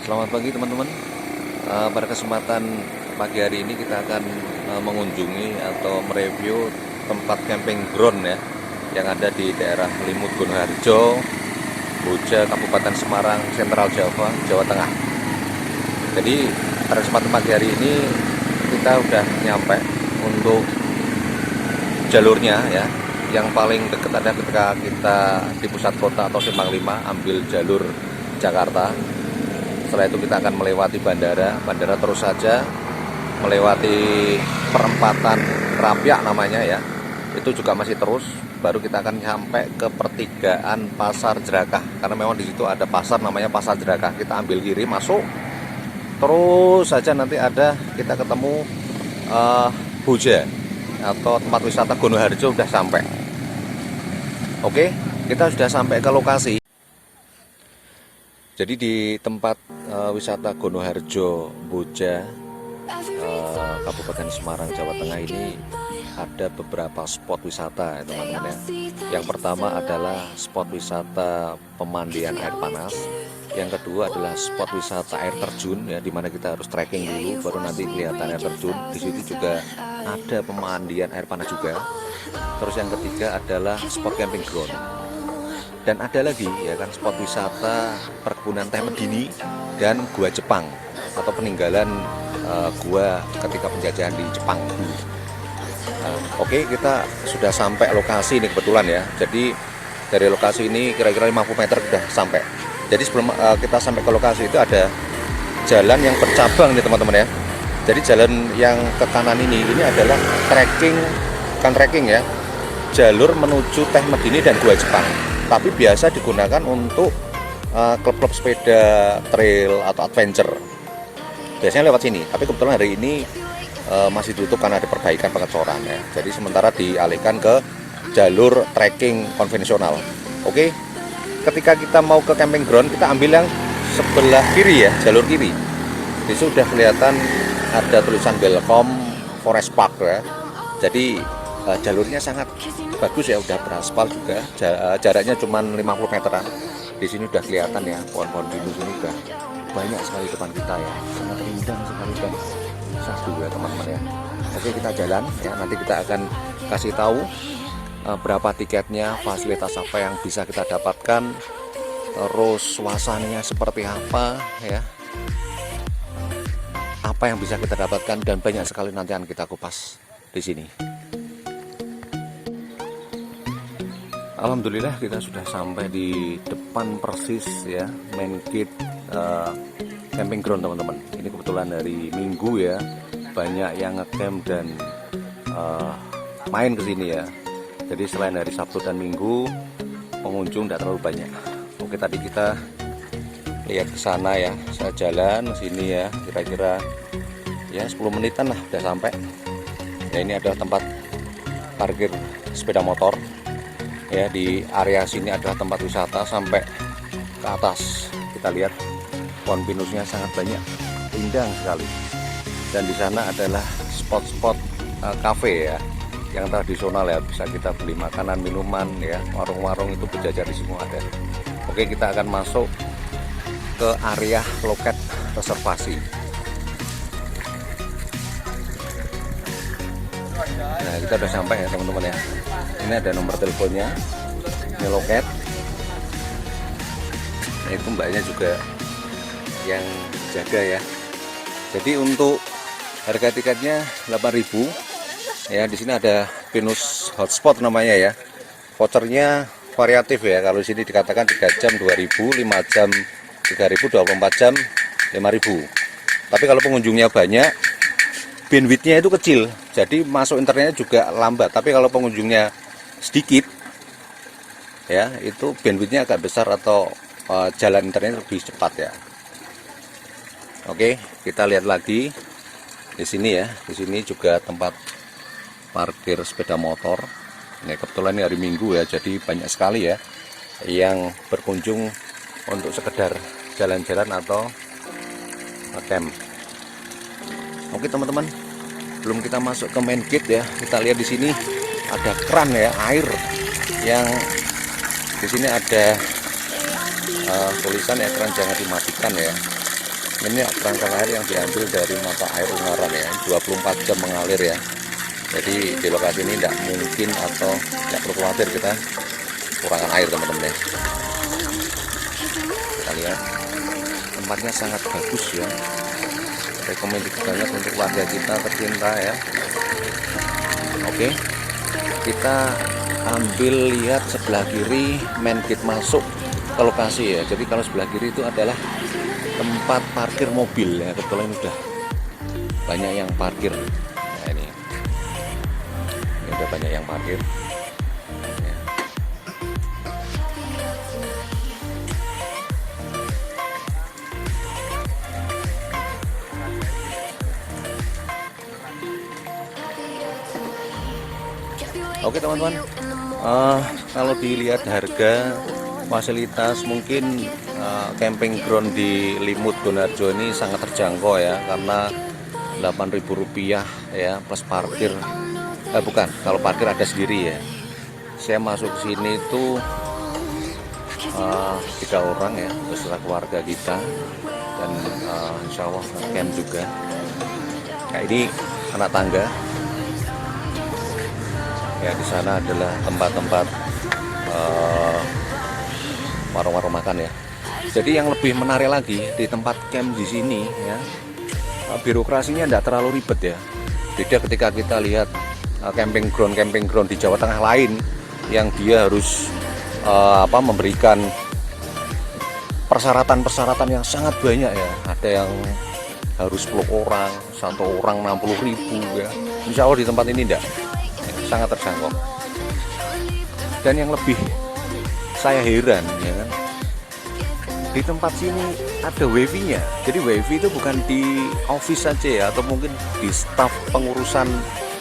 Selamat pagi teman-teman. Pada kesempatan pagi hari ini kita akan mengunjungi atau mereview tempat camping ground ya yang ada di daerah Limut Gonoharjo, Boja, Kabupaten Semarang, Sentral Jawa, Jawa Tengah. Jadi pada kesempatan pagi hari ini kita udah nyampe untuk jalurnya ya. Yang paling dekat ada ketika kita di pusat kota atau Simpang 5 ambil jalur Jakarta. Setelah itu kita akan melewati bandara terus saja melewati perempatan Rapyak namanya ya. Itu juga masih terus, baru kita akan sampai ke pertigaan Pasar Jerakah. Karena memang di situ ada pasar namanya Pasar Jerakah. Kita ambil kiri masuk, terus saja nanti ada kita ketemu Boja atau tempat wisata Gonoharjo udah sampai. Oke, kita sudah sampai ke lokasi. Jadi di tempat wisata Gonoharjo, Boja, Kabupaten Semarang, Jawa Tengah ini ada beberapa spot wisata ya teman-teman ya. Yang pertama adalah spot wisata pemandian air panas. Yang kedua adalah spot wisata air terjun ya, dimana kita harus trekking dulu baru nanti kelihatan air terjun. Di situ juga ada pemandian air panas juga. Terus yang ketiga adalah spot camping ground. Dan ada lagi ya kan spot wisata perkebunan teh Medini dan gua Jepang atau peninggalan gua ketika penjajahan di Jepang. Oke, kita sudah sampai lokasi ini kebetulan ya. Jadi dari lokasi ini kira-kira 50 meter sudah sampai. Jadi sebelum kita sampai ke lokasi itu ada jalan yang bercabang nih teman-teman ya. Jadi jalan yang ke kanan ini adalah trekking ya. Jalur menuju teh Medini dan gua Jepang. Tapi biasa digunakan untuk klub-klub sepeda trail atau adventure. Biasanya lewat sini, tapi kebetulan hari ini masih tutup karena ada perbaikan pengecoran ya. Jadi sementara dialihkan ke jalur trekking konvensional. Oke, ketika kita mau ke camping ground, kita ambil yang sebelah kiri ya, jalur kiri. Di situ sudah kelihatan ada tulisan Welcome Forest Park ya. Jadi jalurnya sangat bagus ya, udah beraspal juga, jaraknya cuma 50 meteran. Di sini udah kelihatan ya, pohon-pohon di sini udah banyak sekali depan kita ya, sangat rindang sekali dan satu ya teman-teman ya. Oke, kita jalan ya, nanti kita akan kasih tahu berapa tiketnya, fasilitas apa yang bisa kita dapatkan, terus suasananya seperti apa ya, apa yang bisa kita dapatkan, dan banyak sekali nanti akan kita kupas di sini. Alhamdulillah kita sudah sampai di depan persis ya, main gate camping ground teman-teman. Ini kebetulan hari Minggu ya, banyak yang ngecamp dan main ke sini ya. Jadi selain hari Sabtu dan Minggu, pengunjung tidak terlalu banyak. Oke, tadi kita lihat ke sana ya, saya jalan ke sini ya, kira-kira ya 10 menitan lah udah sampai. Ya, ini adalah tempat parkir sepeda motor. Ya, di area sini adalah tempat wisata sampai ke atas. Kita lihat pohon pinusnya sangat banyak, indah sekali. Dan di sana adalah spot-spot kafe ya, yang tradisional ya, bisa kita beli makanan, minuman ya, warung-warung itu berjajar di semua ada. Oke, kita akan masuk ke area loket reservasi. Nah, kita udah sampai ya teman-teman ya. Ini ada nomor teleponnya, ini loket. Nah, itu mbaknya juga yang jaga ya. Jadi untuk harga tiketnya 8.000 ya. Di sini ada Pinus Hotspot namanya ya. Vouchernya variatif ya. Kalau di sini dikatakan 3 jam 2.000, 5 jam 3.000, 24 jam 5.000. Tapi kalau pengunjungnya banyak, bandwidthnya itu kecil, jadi masuk internetnya juga lambat. Tapi kalau pengunjungnya sedikit ya, itu bandwidthnya agak besar atau jalan internet lebih cepat ya. Oke, kita lihat lagi di sini ya. Di sini juga tempat parkir sepeda motor. Ini kebetulan ini hari Minggu ya, jadi banyak sekali ya yang berkunjung untuk sekedar jalan-jalan atau camp. Oke teman-teman, belum kita masuk ke main gate ya. Kita lihat di sini ada keran ya, air yang di sini ada tulisan ya, keran jangan dimatikan ya. Ini keran air yang diambil dari mata air Ungaran ya, 24 jam mengalir ya. Jadi di lokasi ini tidak mungkin atau tidak perlu khawatir kita kurangan air teman-teman ya. Kita lihat tempatnya sangat bagus ya. Rekomendasi banget untuk warga kita tercinta ya. Oke, kita ambil lihat sebelah kiri main gate masuk ke lokasi ya. Jadi kalau sebelah kiri itu adalah tempat parkir mobil ya. Kebetulan udah banyak yang parkir. Nah, ini udah banyak yang parkir. Ya. Oke teman-teman, kalau dilihat harga fasilitas mungkin camping ground di Limut Gunarjo ini sangat terjangkau ya, karena Rp8.000 ya plus parkir. Bukan, kalau parkir ada sendiri ya. Saya masuk sini itu 3 orang ya beserta keluarga kita, dan insya Allah camp juga. Nah, ini anak tangga. Ya, di sana adalah tempat-tempat warung-warung makan ya. Jadi yang lebih menarik lagi di tempat camp di sini ya, birokrasinya tidak terlalu ribet ya. Beda ketika kita lihat camping ground di Jawa Tengah lain yang dia harus memberikan persyaratan yang sangat banyak ya. Ada yang harus 10 orang, 1 orang 60.000 ya. Insya Allah di tempat ini tidak, sangat terjangkau. Dan yang lebih saya heran ya kan, di tempat sini ada wifi-nya. Jadi wifi itu bukan di office saja ya, atau mungkin di staf pengurusan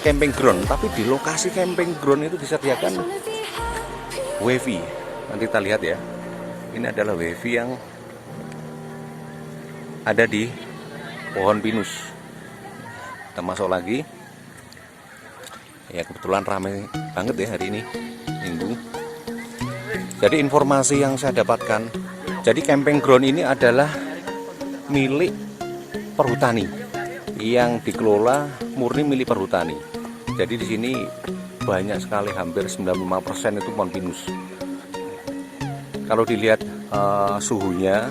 camping ground, tapi di lokasi camping ground itu disediakan wifi. Nanti kita lihat ya, ini adalah wifi yang ada di pohon pinus. Kita masuk lagi ya, kebetulan ramai banget ya hari ini Minggu. Jadi informasi yang saya dapatkan, jadi camping ground ini adalah milik perhutani yang dikelola murni milik perhutani. Jadi di sini banyak sekali, hampir 95% itu pohon pinus. Kalau dilihat suhunya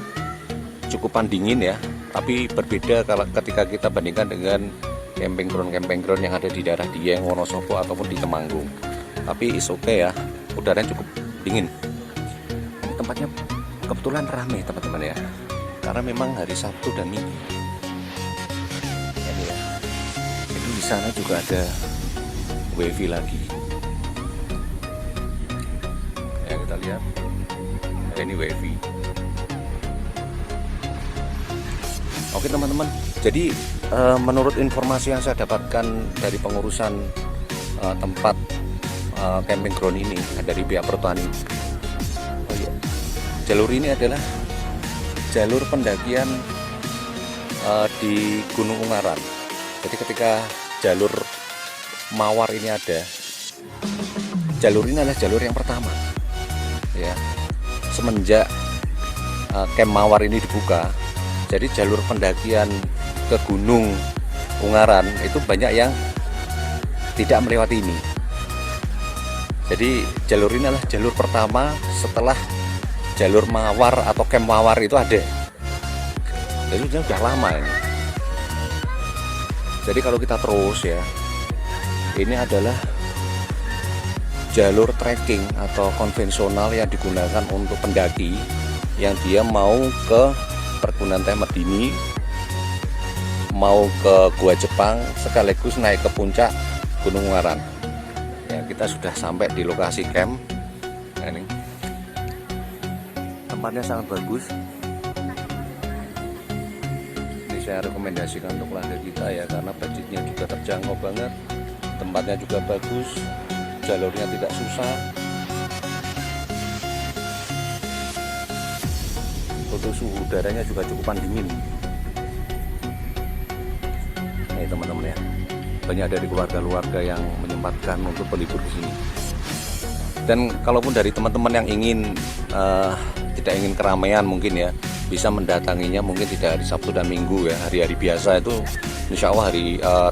cukupan dingin ya, tapi berbeda kalau ketika kita bandingkan dengan camping ground yang ada di daerah Dieng, Wonosobo ataupun di Temanggung. Tapi is okay ya, udaranya cukup dingin. Tempatnya kebetulan ramai teman-teman ya, karena memang hari Sabtu dan Minggu. Ini ya. Jadi di sana juga ada wifi lagi. Ya, kita lihat. Ini wifi. Oke teman-teman, jadi menurut informasi yang saya dapatkan dari pengurusan tempat camping ground ini dari pihak pertanian, jalur ini adalah jalur pendakian di Gunung Ungaran. Jadi ketika jalur Mawar ini ada, jalur ini adalah jalur yang pertama ya, semenjak camp Mawar ini dibuka. Jadi jalur pendakian ke Gunung Ungaran itu banyak yang tidak melewati ini. Jadi jalur ini adalah jalur pertama setelah jalur Mawar atau camp Mawar itu ada. Jadi sudah lama ini. Jadi kalau kita terus ya, ini adalah jalur trekking atau konvensional yang digunakan untuk pendaki yang dia mau ke perkebunan teh Medini, mau ke Gua Jepang, sekaligus naik ke puncak Gunung Ungaran. Ya, kita sudah sampai di lokasi camp. Nah, ini tempatnya sangat bagus. Ini saya rekomendasikan untuk keluarga kita ya, karena budgetnya juga terjangkau banget, tempatnya juga bagus, jalurnya tidak susah. Untuk suhu udaranya juga cukup dingin. Nih teman-teman ya, banyak dari keluarga-keluarga yang menyempatkan untuk berlibur di sini. Dan kalaupun dari teman-teman yang ingin tidak ingin keramaian mungkin ya, bisa mendatanginya mungkin tidak hari Sabtu dan Minggu ya, hari-hari biasa itu insya Allah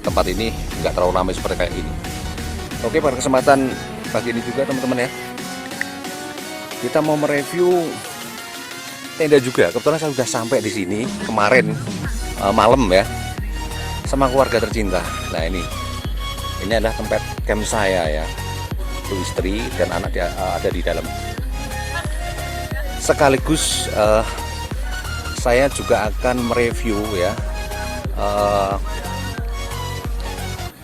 tempat ini nggak terlalu ramai seperti kayak gini. Oke, pada kesempatan pagi ini juga teman-teman ya, kita mau mereview tenda juga. Kebetulan saya sudah sampai di sini kemarin malam ya, sama keluarga tercinta. Nah ini adalah tempat camp saya ya, istri dan anak ada di dalam. Sekaligus saya juga akan mereview ya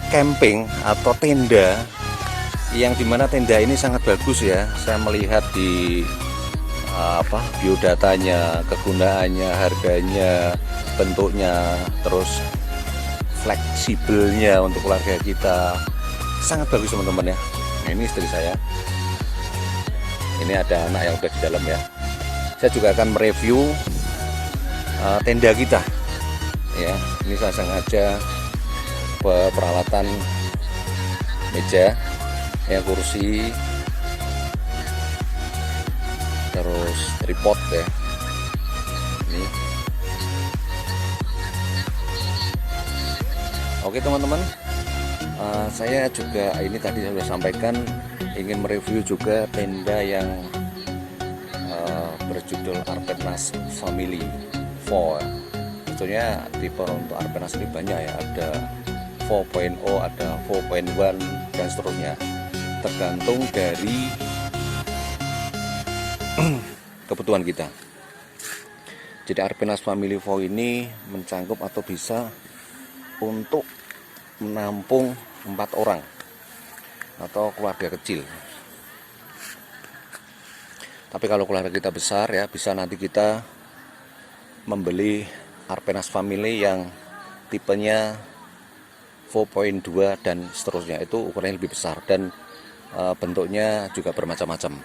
camping atau tenda, yang dimana tenda ini sangat bagus ya. Saya melihat di biodatanya, kegunaannya, harganya, bentuknya, terus fleksibelnya untuk keluarga kita, sangat bagus teman-teman ya. Nah, ini istri saya, ini ada anak yang udah di dalam ya. Saya juga akan mereview tenda kita ya. Ini saya sengaja peralatan meja ya, kursi, terus tripod ya. Ini oke teman-teman, saya juga ini tadi saya sudah sampaikan ingin mereview juga tenda yang berjudul Arpenas Family 4. Sebetulnya tipe untuk Arpenas ini banyak ya, ada 4.0, ada 4.1 dan seterusnya, tergantung dari kebutuhan kita. Jadi Arpenas Family 4 ini mencangkup atau bisa untuk menampung 4 orang atau keluarga kecil. Tapi kalau keluarga kita besar ya, bisa nanti kita membeli Arpenas Family yang tipenya 4.2 dan seterusnya, itu ukurannya lebih besar dan bentuknya juga bermacam-macam.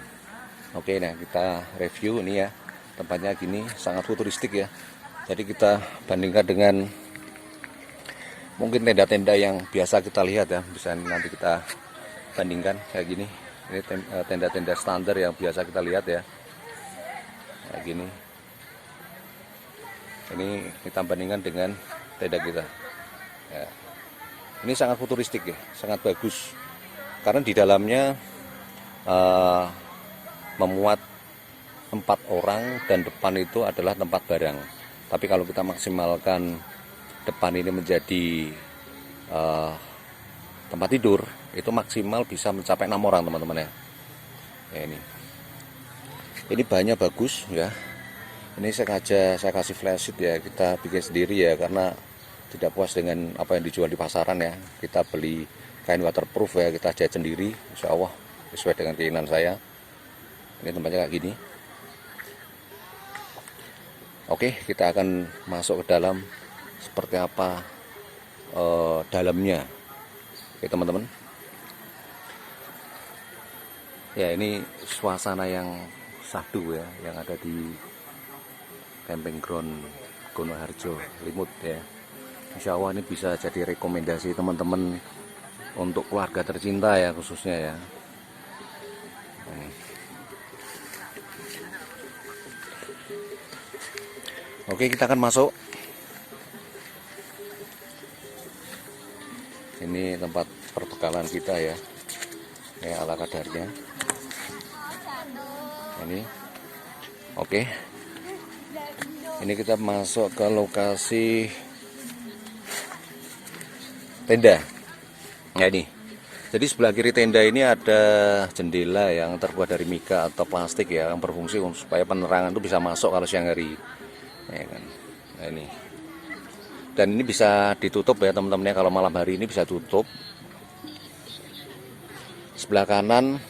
Oke, nah kita review ini ya, tempatnya gini, sangat futuristik ya. Jadi kita bandingkan dengan mungkin tenda-tenda yang biasa kita lihat ya, bisa nanti kita bandingkan kayak gini. Ini tenda-tenda standar yang biasa kita lihat ya, kayak gini. Ini kita bandingkan dengan tenda kita ya. Ini sangat futuristik ya, sangat bagus, karena di dalamnya memuat 4 orang dan depan itu adalah tempat barang. Tapi kalau kita maksimalkan depan ini menjadi tempat tidur, itu maksimal bisa mencapai 6 orang teman-teman ya. Ya ini bahannya bagus ya. Ini saya kasih flash sheet ya, kita bikin sendiri ya, karena tidak puas dengan apa yang dijual di pasaran ya. Kita beli kain waterproof ya, kita jahit sendiri, insya Allah sesuai dengan keinginan saya. Ini tempatnya kayak gini. Oke, kita akan masuk ke dalam seperti apa dalamnya. Oke teman-teman. Ya, ini suasana yang sahdu ya, yang ada di camping ground Gonoharjo Limut ya. Insya Allah ini bisa jadi rekomendasi teman-teman untuk keluarga tercinta ya, khususnya ya. Oke, kita akan masuk. Ini tempat perbekalan kita ya, ala kadarnya. Ini, oke. Ini kita masuk ke lokasi tenda. Ya ini. Jadi sebelah kiri tenda ini ada jendela yang terbuat dari mika atau plastik ya, yang berfungsi supaya penerangan itu bisa masuk kalau siang hari. Ya kan. Nah ini. Dan ini bisa ditutup ya teman-teman ya, kalau malam hari ini bisa tutup. Sebelah kanan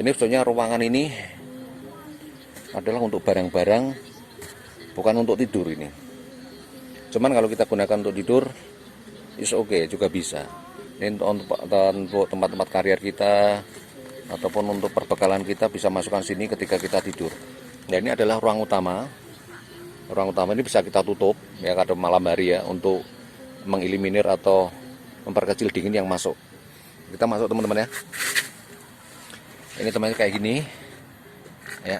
ini sebetulnya ruangan ini adalah untuk barang-barang, bukan untuk tidur ini. Cuman kalau kita gunakan untuk tidur, is oke juga bisa. Ini untuk tempat-tempat karier kita ataupun untuk perbekalan kita bisa masukkan sini ketika kita tidur. Nah ini adalah ruang utama. Ruang utama ini bisa kita tutup ya kalau malam hari ya, untuk mengeliminir atau memperkecil dingin yang masuk. Kita masuk teman-teman ya. Ini teman-teman kayak gini ya.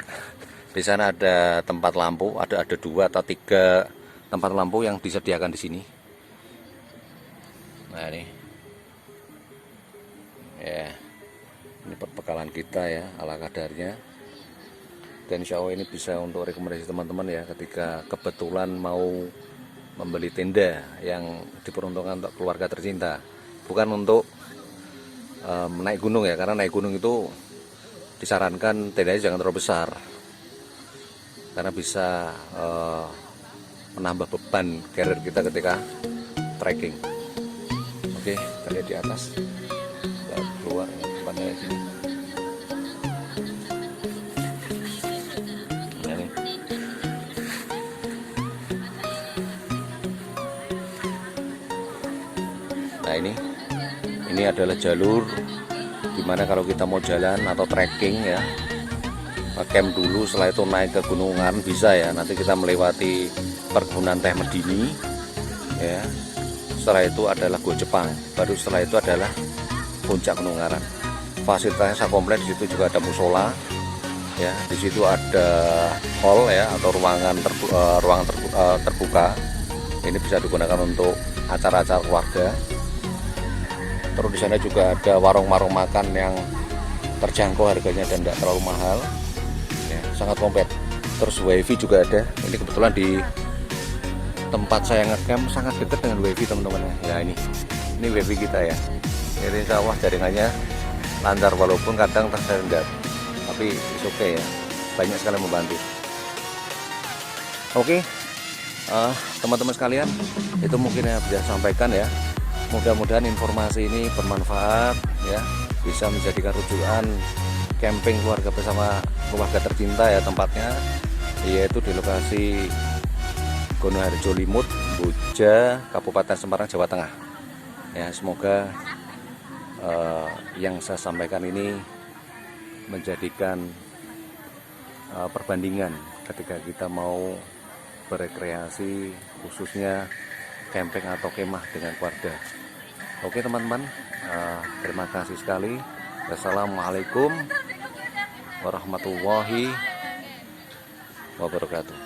Di sana ada tempat lampu, ada 2 atau 3 tempat lampu yang disediakan di sini. Nah ini ya, ini perbekalan kita ya, ala kadarnya. Dan insya Allah ini bisa untuk rekomendasi teman-teman ya, ketika kebetulan mau membeli tenda yang diperuntukkan untuk keluarga tercinta, bukan untuk naik gunung ya, karena naik gunung itu disarankan tendanya jangan terlalu besar, karena bisa menambah beban carrier kita ketika trekking. Oke, kita lihat di atas, kita keluar tempatnya di sini. Nah ini adalah jalur dimana kalau kita mau jalan atau trekking ya, camp dulu, setelah itu naik ke gunungan bisa ya. Nanti kita melewati perkebunan teh Medini ya. Setelah itu adalah Gua Jepang, baru setelah itu adalah puncak Gunung Ngaran. Fasilitasnya kompleks, di situ juga ada musola ya, di situ ada hall ya atau ruangan terbuka. Ini bisa digunakan untuk acara-acara keluarga. Terus di sana juga ada warung-warung makan yang terjangkau harganya dan tidak terlalu mahal ya, sangat komplit. Terus wifi juga ada. Ini kebetulan di tempat saya ngecamp sangat dekat dengan wifi teman-teman ya. Ini wifi kita ya. Jadi insya Allah jaringannya lancar walaupun kadang tersendat, tapi oke ya, banyak sekali membantu. Oke, teman-teman sekalian, itu mungkin yang bisa sampaikan ya. Mudah-mudahan informasi ini bermanfaat ya, bisa menjadikan rujukan camping keluarga bersama keluarga tercinta ya. Tempatnya yaitu di lokasi Gonoharjo Limut, Boja, Kabupaten Semarang, Jawa Tengah ya. Semoga yang saya sampaikan ini menjadikan perbandingan ketika kita mau berekreasi, khususnya camping atau kemah dengan keluarga. Oke teman-teman, terima kasih sekali. Wassalamualaikum warahmatullahi wabarakatuh.